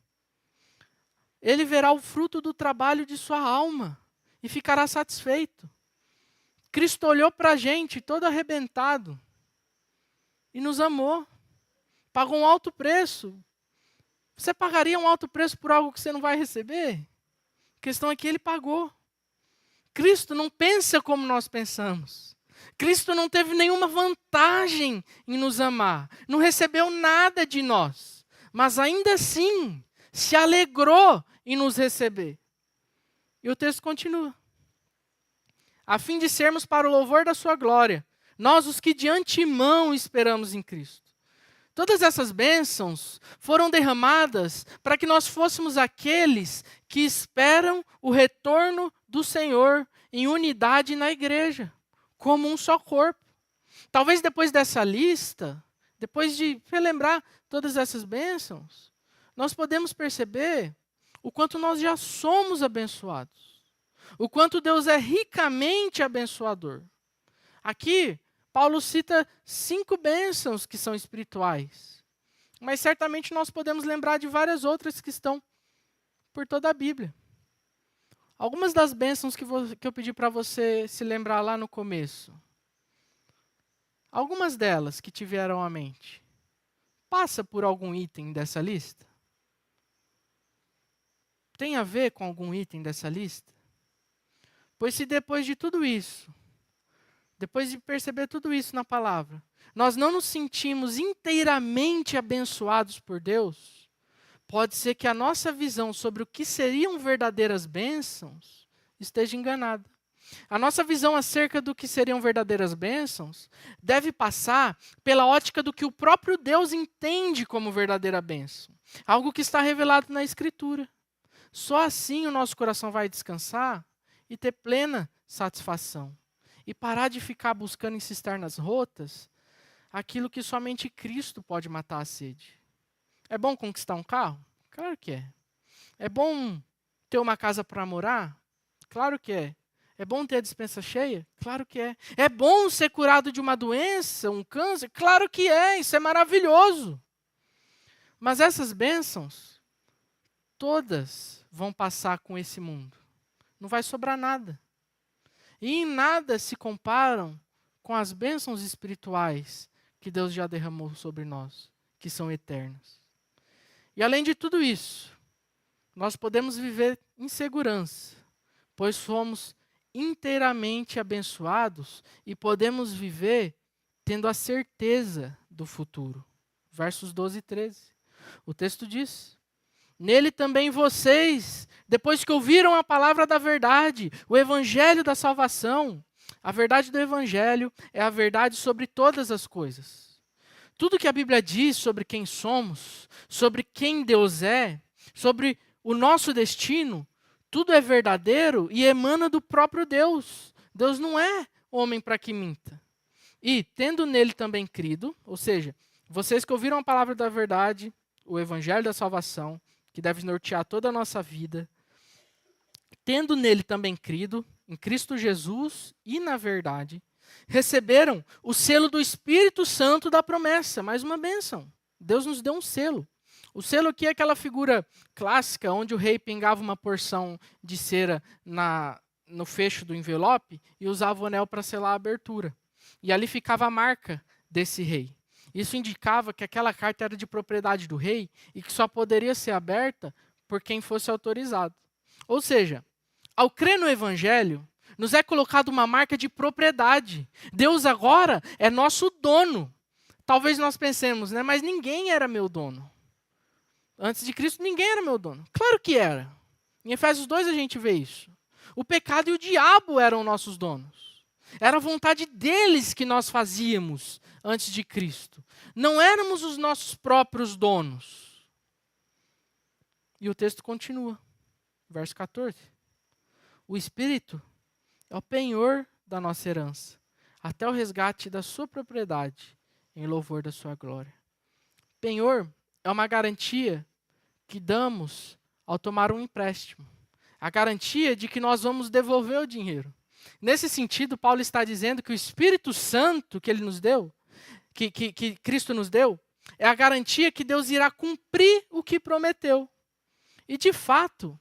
ele verá o fruto do trabalho de sua alma e ficará satisfeito. Cristo olhou para a gente todo arrebentado e nos amou. Pagou um alto preço. Você pagaria um alto preço por algo que você não vai receber? A questão é que ele pagou. Cristo não pensa como nós pensamos. Cristo não teve nenhuma vantagem em nos amar. Não recebeu nada de nós. Mas ainda assim, se alegrou em nos receber. E o texto continua. A fim de sermos para o louvor da sua glória, nós os que de antemão esperamos em Cristo. Todas essas bênçãos foram derramadas para que nós fôssemos aqueles que esperam o retorno do Senhor em unidade na igreja, como um só corpo. Talvez depois dessa lista, depois de relembrar todas essas bênçãos, nós podemos perceber o quanto nós já somos abençoados. O quanto Deus é ricamente abençoador. Aqui, Paulo cita 5 bênçãos que são espirituais. Mas certamente nós podemos lembrar de várias outras que estão por toda a Bíblia. Algumas das bênçãos que eu pedi para você se lembrar lá no começo. Algumas delas que te vieram à mente. Passa por algum item dessa lista? Tem a ver com algum item dessa lista? Pois se depois de tudo isso, depois de perceber tudo isso na palavra, nós não nos sentimos inteiramente abençoados por Deus, pode ser que a nossa visão sobre o que seriam verdadeiras bênçãos esteja enganada. A nossa visão acerca do que seriam verdadeiras bênçãos deve passar pela ótica do que o próprio Deus entende como verdadeira bênção. Algo que está revelado na Escritura. Só assim o nosso coração vai descansar e ter plena satisfação. E parar de ficar buscando em cisternas rotas aquilo que somente Cristo pode matar a sede. É bom conquistar um carro? Claro que é. É bom ter uma casa para morar? Claro que é. É bom ter a despensa cheia? Claro que é. É bom ser curado de uma doença, um câncer? Claro que é. Isso é maravilhoso. Mas essas bênçãos, todas vão passar com esse mundo. Não vai sobrar nada. E em nada se comparam com as bênçãos espirituais que Deus já derramou sobre nós, que são eternas. E além de tudo isso, nós podemos viver em segurança, pois somos inteiramente abençoados e podemos viver tendo a certeza do futuro. Versos 12 e 13. O texto diz: nele também vocês, depois que ouviram a palavra da verdade, o evangelho da salvação. A verdade do evangelho é a verdade sobre todas as coisas. Tudo que a Bíblia diz sobre quem somos, sobre quem Deus é, sobre o nosso destino, tudo é verdadeiro e emana do próprio Deus. Deus não é homem para que minta. E, tendo nele também crido, ou seja, vocês que ouviram a palavra da verdade, o evangelho da salvação, que deve nortear toda a nossa vida, tendo nele também crido, em Cristo Jesus e na verdade, receberam o selo do Espírito Santo da promessa, mais uma bênção. Deus nos deu um selo. O selo aqui é aquela figura clássica onde o rei pingava uma porção de cera no fecho do envelope e usava o anel para selar a abertura. E ali ficava a marca desse rei. Isso indicava que aquela carta era de propriedade do rei e que só poderia ser aberta por quem fosse autorizado. Ou seja, ao crer no evangelho, nos é colocada uma marca de propriedade. Deus agora é nosso dono. Talvez nós pensemos, né? Mas ninguém era meu dono. Antes de Cristo, ninguém era meu dono. Claro que era. Em Efésios 2 a gente vê isso. O pecado e o diabo eram nossos donos. Era a vontade deles que nós fazíamos antes de Cristo. Não éramos os nossos próprios donos. E o texto continua. Verso 14. O Espírito é o penhor da nossa herança, até o resgate da sua propriedade, em louvor da sua glória. Penhor é uma garantia que damos ao tomar um empréstimo. A garantia de que nós vamos devolver o dinheiro. Nesse sentido, Paulo está dizendo que o Espírito Santo que ele nos deu, que Cristo nos deu, é a garantia que Deus irá cumprir o que prometeu. E de fato,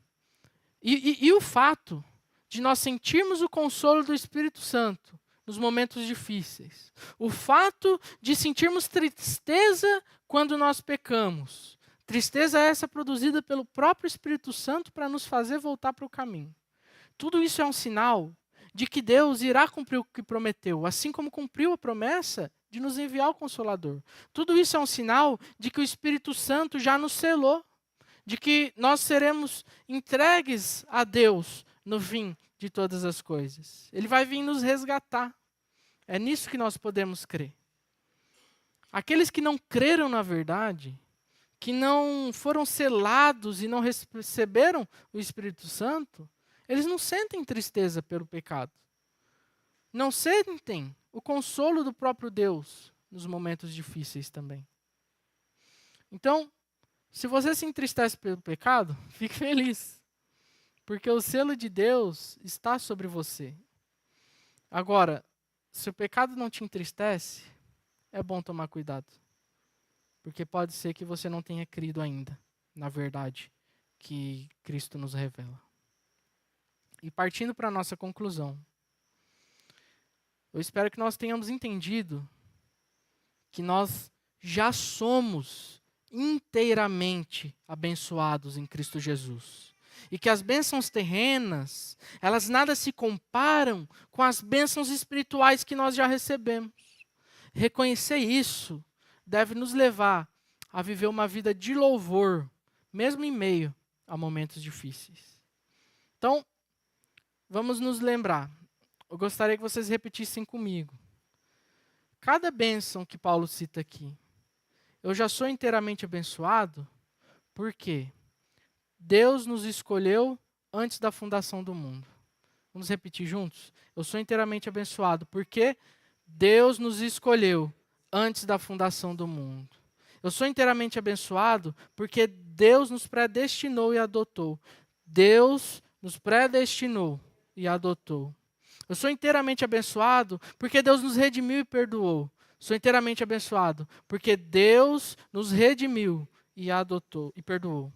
o fato de nós sentirmos o consolo do Espírito Santo nos momentos difíceis, o fato de sentirmos tristeza quando nós pecamos, tristeza essa produzida pelo próprio Espírito Santo para nos fazer voltar para o caminho. Tudo isso é um sinal de que Deus irá cumprir o que prometeu, assim como cumpriu a promessa de nos enviar o Consolador. Tudo isso é um sinal de que o Espírito Santo já nos selou, de que nós seremos entregues a Deus no fim de todas as coisas. Ele vai vir nos resgatar. É nisso que nós podemos crer. Aqueles que não creram na verdade, que não foram selados e não receberam o Espírito Santo, eles não sentem tristeza pelo pecado. Não sentem o consolo do próprio Deus nos momentos difíceis também. Então, se você se entristece pelo pecado, fique feliz. Porque o selo de Deus está sobre você. Agora, se o pecado não te entristece, é bom tomar cuidado. Porque pode ser que você não tenha crido ainda na verdade que Cristo nos revela. E partindo para a nossa conclusão, eu espero que nós tenhamos entendido que nós já somos inteiramente abençoados em Cristo Jesus. E que as bênçãos terrenas, elas nada se comparam com as bênçãos espirituais que nós já recebemos. Reconhecer isso deve nos levar a viver uma vida de louvor, mesmo em meio a momentos difíceis. Então, vamos nos lembrar. Eu gostaria que vocês repetissem comigo. Cada bênção que Paulo cita aqui, eu já sou inteiramente abençoado, porque Deus nos escolheu antes da fundação do mundo. Vamos repetir juntos? Eu sou inteiramente abençoado, porque Deus nos escolheu antes da fundação do mundo. Eu sou inteiramente abençoado, porque Deus nos predestinou e adotou. Deus nos predestinou e adotou. Eu sou inteiramente abençoado porque Deus nos redimiu e perdoou. Sou inteiramente abençoado porque Deus nos redimiu e adotou e perdoou.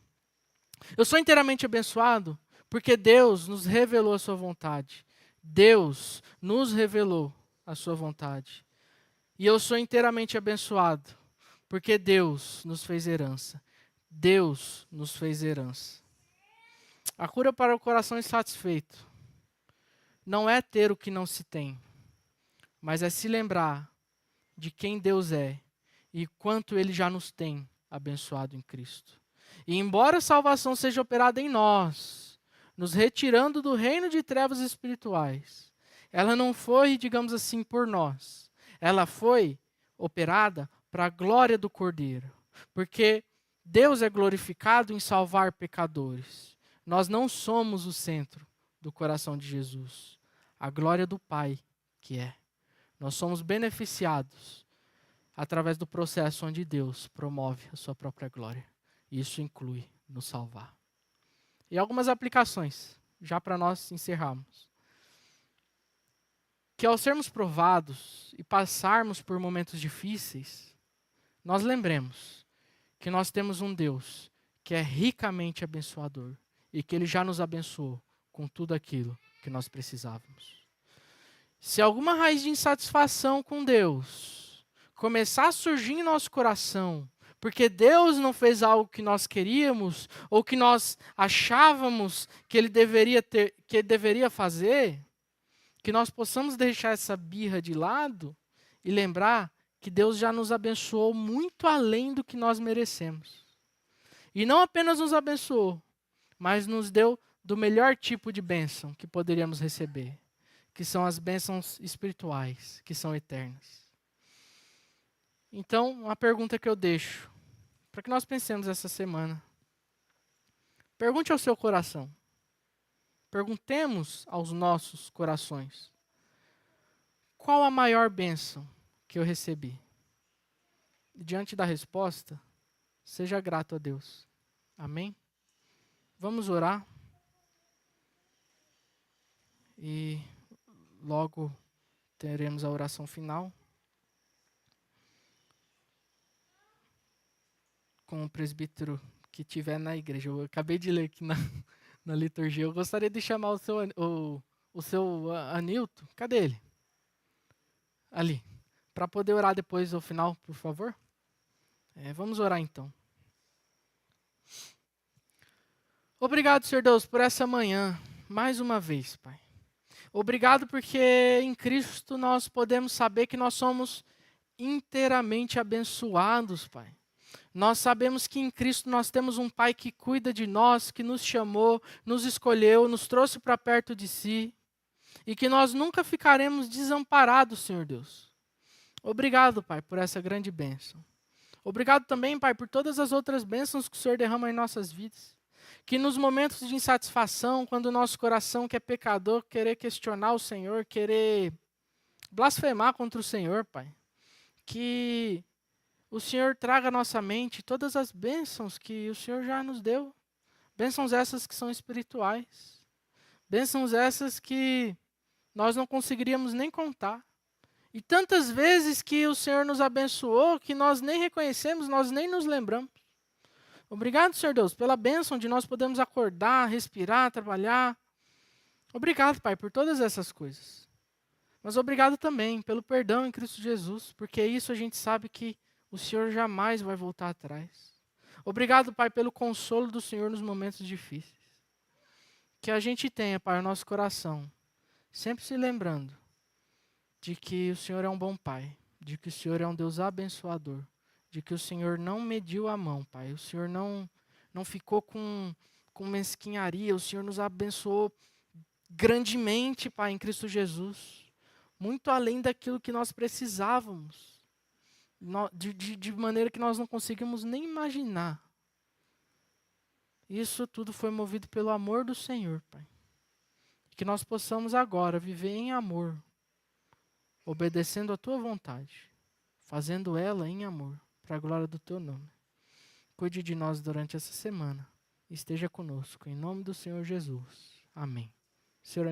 Eu sou inteiramente abençoado porque Deus nos revelou a sua vontade. Deus nos revelou a sua vontade. E eu sou inteiramente abençoado porque Deus nos fez herança. Deus nos fez herança. A cura para o coração insatisfeito não é ter o que não se tem, mas é se lembrar de quem Deus é e quanto Ele já nos tem abençoado em Cristo. E embora a salvação seja operada em nós, nos retirando do reino de trevas espirituais, ela não foi, digamos assim, por nós. Ela foi operada para a glória do Cordeiro. Porque Deus é glorificado em salvar pecadores. Nós não somos o centro do coração de Jesus. A glória do Pai que é. Nós somos beneficiados através do processo onde Deus promove a sua própria glória. Isso inclui nos salvar. E algumas aplicações, já para nós encerrarmos. Que ao sermos provados e passarmos por momentos difíceis, nós lembremos que nós temos um Deus que é ricamente abençoador e que Ele já nos abençoou com tudo aquilo que nós precisávamos. Se alguma raiz de insatisfação com Deus começar a surgir em nosso coração, porque Deus não fez algo que nós queríamos ou que nós achávamos que Ele deveria fazer, Que nós possamos deixar essa birra de lado e lembrar que Deus já nos abençoou muito além do que nós merecemos. E não apenas nos abençoou, mas nos deu do melhor tipo de bênção que poderíamos receber, que são as bênçãos espirituais, que são eternas. Então, uma pergunta que eu deixo, para que nós pensemos essa semana. Pergunte ao seu coração. Perguntemos aos nossos corações. Qual a maior bênção que eu recebi? E diante da resposta, seja grato a Deus. Amém? Vamos orar. E logo teremos a oração final. Com o presbítero que estiver na igreja. Eu acabei de ler aqui na liturgia. Eu gostaria de chamar o seu Anilton. Cadê ele? Ali. Para poder orar depois ao final, por favor. Vamos orar então. Obrigado, Senhor Deus, por essa manhã. Mais uma vez, Pai. Obrigado porque em Cristo nós podemos saber que nós somos inteiramente abençoados, Pai. Nós sabemos que em Cristo nós temos um Pai que cuida de nós, que nos chamou, nos escolheu, nos trouxe para perto de si. E que nós nunca ficaremos desamparados, Senhor Deus. Obrigado, Pai, por essa grande bênção. Obrigado também, Pai, por todas as outras bênçãos que o Senhor derrama em nossas vidas. Que nos momentos de insatisfação, quando o nosso coração, que é pecador, querer questionar o Senhor, querer blasfemar contra o Senhor, Pai, que o Senhor traga à nossa mente todas as bênçãos que o Senhor já nos deu. Bênçãos essas que são espirituais. Bênçãos essas que nós não conseguiríamos nem contar. E tantas vezes que o Senhor nos abençoou, que nós nem reconhecemos, nós nem nos lembramos. Obrigado, Senhor Deus, pela bênção de nós podermos acordar, respirar, trabalhar. Obrigado, Pai, por todas essas coisas. Mas obrigado também pelo perdão em Cristo Jesus, porque isso a gente sabe que o Senhor jamais vai voltar atrás. Obrigado, Pai, pelo consolo do Senhor nos momentos difíceis. Que a gente tenha, Pai, o nosso coração, sempre se lembrando de que o Senhor é um bom Pai, de que o Senhor é um Deus abençoador, de que o Senhor não mediu a mão, Pai. O Senhor não ficou com mesquinharia, o Senhor nos abençoou grandemente, Pai, em Cristo Jesus. Muito além daquilo que nós precisávamos, de maneira que nós não conseguimos nem imaginar. Isso tudo foi movido pelo amor do Senhor, Pai. Que nós possamos agora viver em amor, obedecendo a Tua vontade, fazendo ela em amor, para a glória do Teu nome. Cuide de nós durante essa semana. Esteja conosco, em nome do Senhor Jesus. Amém. Senhor